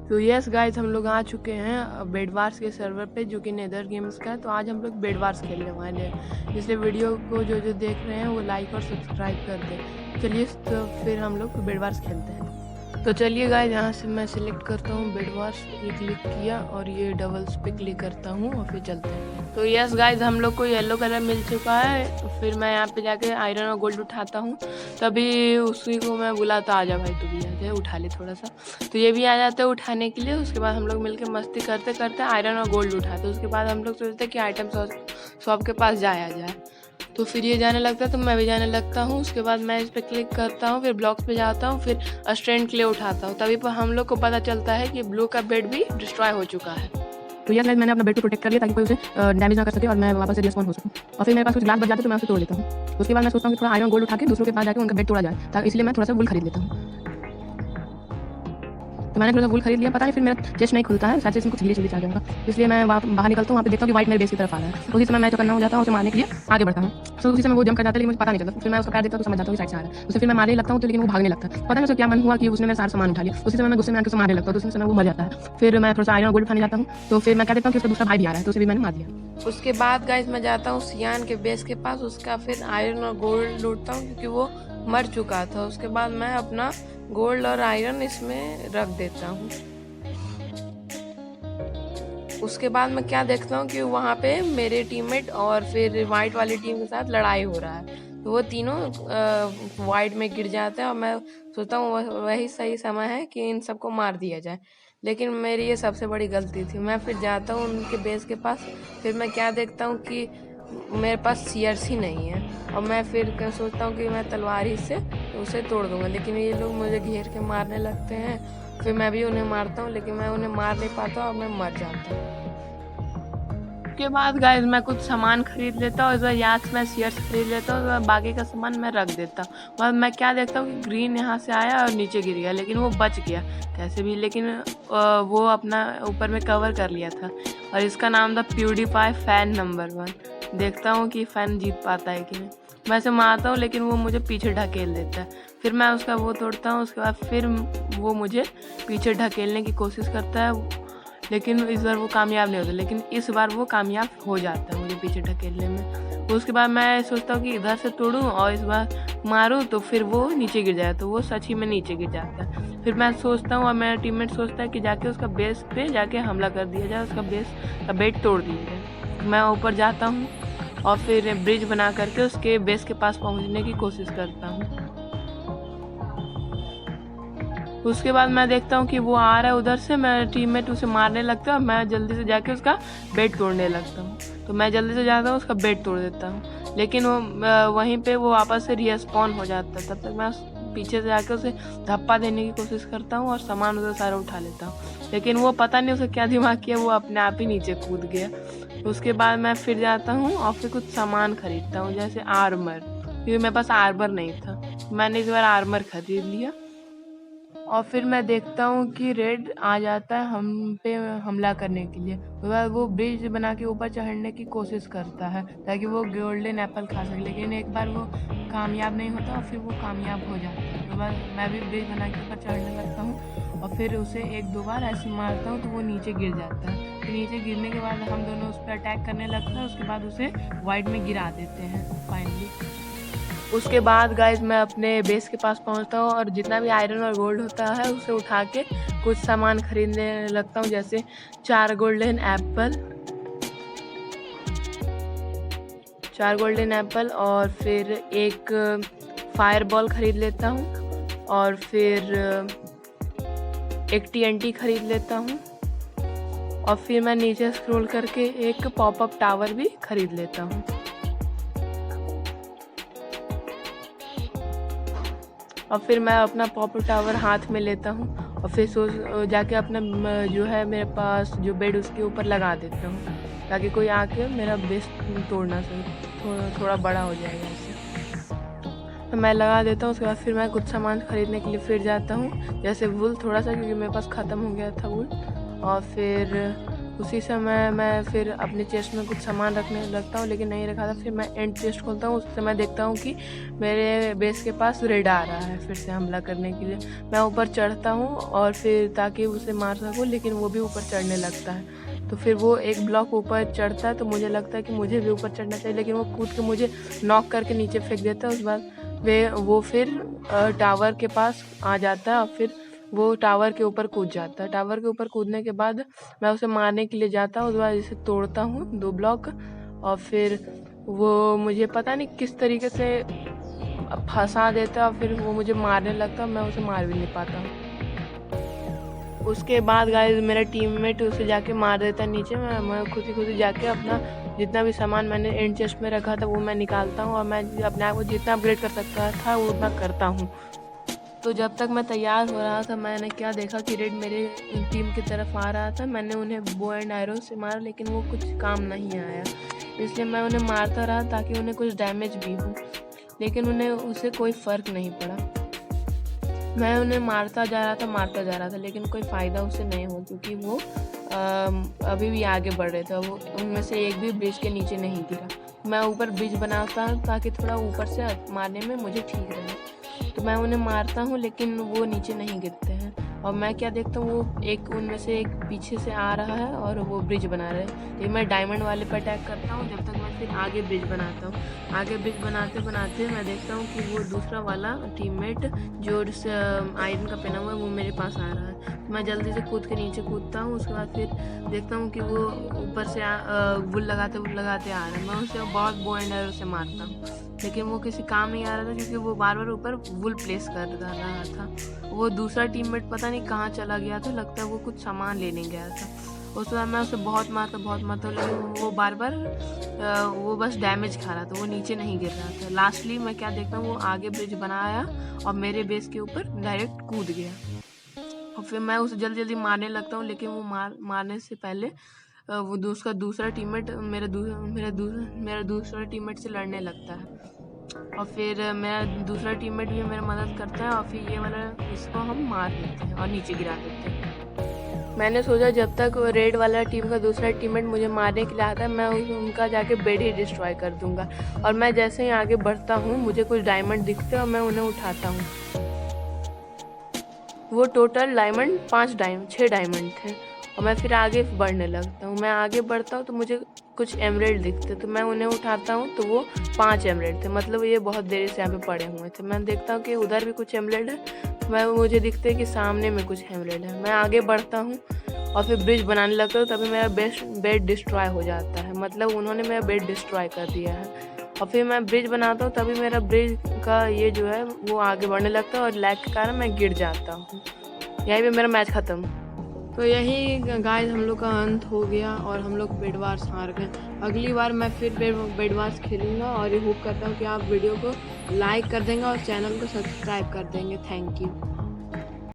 तो yes guys, हम लोग आ चुके हैं बेड वार्स के सर्वर पे, जो कि नेदर गेम्स का है। तो आज हम लोग बेड वार्स खेलने वाले हैं, इसलिए वीडियो को जो देख रहे हैं वो लाइक और सब्सक्राइब कर दें। चलिए तो फिर हम लोग बेड वार्स खेलते हैं। तो चलिए गाइस, यहाँ से मैं सिलेक्ट करता हूँ बेड वार्स, ये क्लिक किया और ये डबल्स पे क्लिक करता हूँ और फिर चलते हैं। तो यस गाइस, हम लोग को येलो कलर मिल चुका है। तो फिर मैं यहाँ पे जाके आयरन और गोल्ड उठाता हूँ। तभी उसी को मैं बुलाता, आ जा भाई तू भी आ जा, उठा ले थोड़ा सा। तो ये भी आ जाते हैं उठाने के लिए। उसके बाद हम लोग मिलकर मस्ती करते करते आयरन और गोल्ड उठाते। उसके बाद हम लोग सोचते कि आइटम शॉप के पास जाया जाए। तो फिर ये जाने लगता है तो मैं भी जाने लगता हूँ। उसके बाद मैं इस पर क्लिक करता हूँ, फिर ब्लॉक्स पे जाता हूँ, फिर स्ट्रेंथ क्ले उठाता हूँ। तभी पर हम लोग को पता चलता है कि ब्लू का बेड भी डिस्ट्रॉय हो चुका है। तो यह मैंने अपना बेड को प्रोटेक्ट कर लिया ताकि कोई उसे डैमेज ना कर सके और मैं वापस से रिस्पॉन्ड हो सकूँ। और फिर मेरे पास कुछ ग्लास बच जाते तो मैं उसे तोड़ लेता हूँ। उसके बाद मैं सोचता हूँ कि थोड़ा आयरन गोल्ड उठा के दूसरों के पास जाकर उनका बेड तोड़ा जाए, ताकि इसलिए मैं थोड़ा सा वुल खरीद लेता हूँ। तो मैंने थोड़ा सा वुल खरीद लिया, पता नहीं फिर मेरा चेस्ट नहीं खुलता है, शायद से इसमें कुछ ग्लिच आ जाएगा। इसलिए मैं बाहर निकलता हूँ, वहाँ पे देखता हूँ कि व्हाइट मेरे बेस की तरफ आ रहा है। उसी समय मैं जो करना हो जाता हूँ उसे मारने के लिए आगे बढ़ता हूँ। तो उसी समय वो जंप कर जाता है, लेकिन मुझे पता नहीं चलता। फिर मैं उसका पैर देखता हूँ तो समझ जाता हूँ कि साइड से आ रहा है। उसे फिर मैं मारने लगता हूँ, तो लेकिन वो भागने लगता है। पता नहीं उसे क्या मन हुआ कि उसने मेरा सारा सामान उठा लिया। उसी समय मैं गुस्से में आकर उसे मारने लगता हूँ, तो उसी समय वो मर जाता है। फिर मैं थोड़ा सा आयरन गोल्ड उठाने जाता हूँ, तो फिर मैं क्या देखता हूँ कि उसका दूसरा भाई भी आ रहा है, तो उसे भी मैंने मार दिया। उसके बाद गाइस मैं जाता हूँ सियान के बेस के पास, उसका फिर आयरन और गोल्ड लूटता हूँ क्योंकि वो मर चुका था। उसके बाद मैं अपना गोल्ड और आयरन इसमें रख देता हूँ। उसके बाद मैं क्या देखता हूँ कि वहाँ पे मेरे टीममेट और फिर वाइट वाली टीम के साथ लड़ाई हो रहा है। तो वो तीनों वाइट में गिर जाते हैं और मैं सोचता हूँ वही सही समय है कि इन सबको मार दिया जाए। लेकिन मेरी ये सबसे बड़ी गलती थी। मैं फिर जाता हूँ उनके बेस के पास। फिर मैं क्या देखता हूँ कि मेरे पास सीयर्स ही नहीं है, और मैं फिर सोचता हूँ कि मैं तलवार ही से उसे तोड़ दूँगा। लेकिन ये लोग मुझे घेर के मारने लगते हैं। फिर मैं भी उन्हें मारता हूँ, लेकिन मैं उन्हें मार नहीं पाता और मैं मर जाता हूँ। उसके बाद गाइस मैं कुछ सामान खरीद लेता हूँ। इस बार यहाँ से मैं शेयर्स खरीद लेता हूँ, बाकी का सामान मैं रख देता हूँ। और मैं क्या देखता हूँ कि ग्रीन यहाँ से आया और नीचे गिर गया, लेकिन वो बच गया कैसे भी। लेकिन वो अपना ऊपर में कवर कर लिया था, और इसका नाम था प्यूडीफाई फैन नंबर 1। देखता हूँ कि फैन जीत पाता है कि नहीं। मैं इसे मारता हूँ, लेकिन वो मुझे पीछे ढकेल देता है। फिर मैं उसका वो तोड़ता हूँ। उसके बाद फिर वो मुझे पीछे ढकेलने की कोशिश करता है, लेकिन इस बार वो कामयाब नहीं होता। लेकिन इस बार वो कामयाब हो जाता है मुझे पीछे ढकेलने में। उसके बाद मैं सोचता हूँ कि इधर से तोड़ूं और इस बार मारूं तो फिर वो नीचे गिर जाए, तो वो सच ही में नीचे गिर जाता है। फिर मैं सोचता हूँ और मेरा टीममेट सोचता है कि जाके उसका बेस पे जाके हमला कर दिया जाए, उसका बेस का बेड तोड़ दिया जाए। मैं ऊपर जाता हूँ और फिर ब्रिज बना करके उसके बेस के पास पहुँचने की कोशिश करता हूँ। उसके बाद मैं देखता हूँ कि वो आ रहा है उधर से। मेरा टीममेट उसे मारने लगता है और मैं जल्दी से जाके उसका बेड तोड़ने लगता हूँ। तो मैं जल्दी से जाता हूँ, उसका बेड तोड़ देता हूँ, लेकिन वो वहीं पे वो वापस से रिस्पॉन हो जाता है। तब तक मैं पीछे से जाके उसे धप्पा देने की कोशिश करता हूँ और सामान उधर सारा उठा लेता हूँ। लेकिन वो पता नहीं उसे क्या दिमाग किया, वो अपने आप ही नीचे कूद गया। उसके बाद मैं फिर जाता हूँ और फिर कुछ सामान खरीदता हूँ, जैसे आर्मर, क्योंकि मेरे पास आर्मर नहीं था। मैंने इस बार आर्मर खरीद लिया। और फिर मैं देखता हूँ कि रेड आ जाता है हम पे हमला करने के लिए। उसके बाद वो ब्रिज बना के ऊपर चढ़ने की कोशिश करता है ताकि वो गोल्डन एप्पल खा सके, लेकिन एक बार वो कामयाब नहीं होता और फिर वो कामयाब हो जाता है। उसके बाद मैं भी ब्रिज बना के ऊपर चढ़ने लगता हूँ और फिर उसे 1-2 बार ऐसे मारता हूँ तो वो नीचे गिर जाता है। फिर नीचे गिरने के बाद हम दोनों उस पर अटैक करने लगते हैं। उसके बाद उसे वाइड में गिरा देते हैं फाइनली। उसके बाद गाइस मैं अपने बेस के पास पहुंचता हूँ और जितना भी आयरन और गोल्ड होता है उसे उठा के कुछ सामान खरीदने लगता हूँ, जैसे 4 गोल्डन एप्पल और फिर एक फायर बॉल खरीद लेता हूँ, और फिर एक TNT खरीद लेता हूँ, और फिर मैं नीचे स्क्रॉल करके एक पॉपअप टावर भी खरीद लेता हूँ। और फिर मैं अपना पॉपअप टावर हाथ में लेता हूँ और फिर जाके अपना जो है मेरे पास जो बेड उसके ऊपर लगा देता हूँ, ताकि कोई आके मेरा बेस तोड़ ना सके। थोड़ा बड़ा हो जाएगा इससे। तो मैं लगा देता हूँ। उसके बाद फिर मैं कुछ सामान खरीदने के लिए फिर जाता हूँ, जैसे वुल थोड़ा सा, क्योंकि मेरे पास ख़त्म हो गया था वुल। और फिर उसी समय मैं फिर अपने चेस्ट में कुछ सामान रखने लगता हूँ, लेकिन नहीं रखा था। फिर मैं एंड चेस्ट खोलता हूँ, उससे मैं देखता हूँ कि मेरे बेस के पास रेड आ रहा है फिर से हमला करने के लिए। मैं ऊपर चढ़ता हूँ और फिर ताकि उसे मार सकूँ, लेकिन वो भी ऊपर चढ़ने लगता है। तो फिर वो एक ब्लॉक ऊपर चढ़ता है, तो मुझे लगता है कि मुझे भी ऊपर चढ़ना चाहिए, लेकिन वो कूद के मुझे नॉक करके नीचे फेंक देता है। उसके बाद वो फिर टावर के पास आ जाता है और फिर वो टावर के ऊपर कूद जाता है। टावर के ऊपर कूदने के बाद मैं उसे मारने के लिए जाता हूँ। उसके बाद इसे तोड़ता हूँ 2 ब्लॉक, और फिर वो मुझे पता नहीं किस तरीके से फंसा देता है और फिर वो मुझे मारने लगता है। मैं उसे मार भी नहीं पाता हूँ। उसके बाद गाइस मेरा टीममेट उसे जाके मार देता है नीचे। मैं खुद ही जाके अपना जितना भी सामान मैंने एंड चेस्ट में रखा था वो मैं निकालता हूँ, और मैं अपने आप को जितना अपग्रेड कर सकता था वो उतना करता हूँ। तो जब तक मैं तैयार हो रहा था, मैंने क्या देखा कि रेड मेरे टीम की तरफ आ रहा था। मैंने उन्हें बो एंड एरो से मारा, लेकिन वो कुछ काम नहीं आया, इसलिए मैं उन्हें मारता रहा ताकि उन्हें कुछ डैमेज भी हो, लेकिन उन्हें उससे कोई फ़र्क नहीं पड़ा। मैं उन्हें मारता जा रहा था, लेकिन कोई फ़ायदा उससे नहीं हुआ, क्योंकि वो अभी भी आगे बढ़ रहे थे। वो उनमें से एक भी ब्रिज के नीचे नहीं गिरा। मैं ऊपर ब्रिज बनाता ताकि थोड़ा ऊपर से मारने में मुझे ठीक रहे। तो मैं उन्हें मारता हूँ, लेकिन वो नीचे नहीं गिरते हैं। और मैं क्या देखता हूँ, वो एक उनमें से एक पीछे से आ रहा है और वो ब्रिज बना रहे हैं। तो मैं डायमंड वाले पर अटैक करता हूँ, जब तक मैं फिर आगे ब्रिज बनाता हूँ। आगे ब्रिज बनाते बनाते मैं देखता हूँ कि वो दूसरा वाला टीममेट जो आयरन का पहना हुआ है वो मेरे पास आ रहा है। तो मैं जल्दी से कूद के नीचे कूदता हूँ। उसके बाद फिर देखता हूँ कि वो ऊपर से वुल लगाते आ रहा है। मैं उसे बहुत बो एंड एरो से मारता हूँ, लेकिन वो किसी काम नहीं आ रहा था, क्योंकि वो बार बार ऊपर वुल प्लेस कर रहा था। वो दूसरा टीममेट पता नहीं कहाँ चला गया था, लगता है वो कुछ सामान लेने गया था। उसके बाद मैं उसे बहुत मारता, लेकिन वो बार बार वो बस डैमेज खा रहा था, वो नीचे नहीं गिर रहा था। लास्टली मैं क्या देखता हूँ, वो आगे ब्रिज बनाया और मेरे बेस के ऊपर डायरेक्ट कूद गया। और फिर मैं उसे जल्दी मारने लगता हूँ, लेकिन वो मारने से पहले वो दूसरा टीममेट मेरा दूसरा टीममेट से लड़ने लगता है। और फिर मेरा दूसरा टीममेट भी मेरा मदद करता है, और फिर ये वाला इसको हम मार देते हैं और नीचे गिरा देते हैं। मैंने सोचा जब तक रेड वाला टीम का दूसरा टीममेट मुझे मारने के लिए आता है, मैं उनका जाके बेड ही डिस्ट्रॉय कर दूंगा। और मैं जैसे ही आगे बढ़ता हूँ, मुझे कुछ डायमंड दिखते हैं और मैं उन्हें उठाता हूँ। वो टोटल डायमंड 6 डायमंड थे। और मैं फिर आगे बढ़ने लगता हूँ। मैं आगे बढ़ता हूँ तो मुझे कुछ एमरेल्ड दिखते, तो मैं उन्हें उठाता हूँ, तो वो 5 एमरेल्ड थे। मतलब ये बहुत देर से यहाँ पे पड़े हुए थे। मैं देखता हूँ कि उधर भी कुछ एमरेल्ड है, मुझे दिखते है कि सामने में कुछ एमरेल्ड है। मैं आगे बढ़ता हूँ और फिर ब्रिज बनाने लगता हूँ, तभी मेरा बेड डिस्ट्रॉय हो जाता है। मतलब उन्होंने मेरा बेड डिस्ट्रॉय कर दिया है। और फिर मैं ब्रिज बनाता हूँ, तभी मेरा ब्रिज का ये जो है वो आगे बढ़ने लगता है, और लैग के कारण मैं गिर जाता हूँ। यहीं पे मेरा मैच ख़त्म। तो यही गाइस हम लोग का अंत हो गया, और हम लोग बेड वार्स हार गए। अगली बार मैं फिर बेड वार्स खेलूँगा, और ये होप करता हूँ कि आप वीडियो को लाइक कर देंगे और चैनल को सब्सक्राइब कर देंगे। Thank you.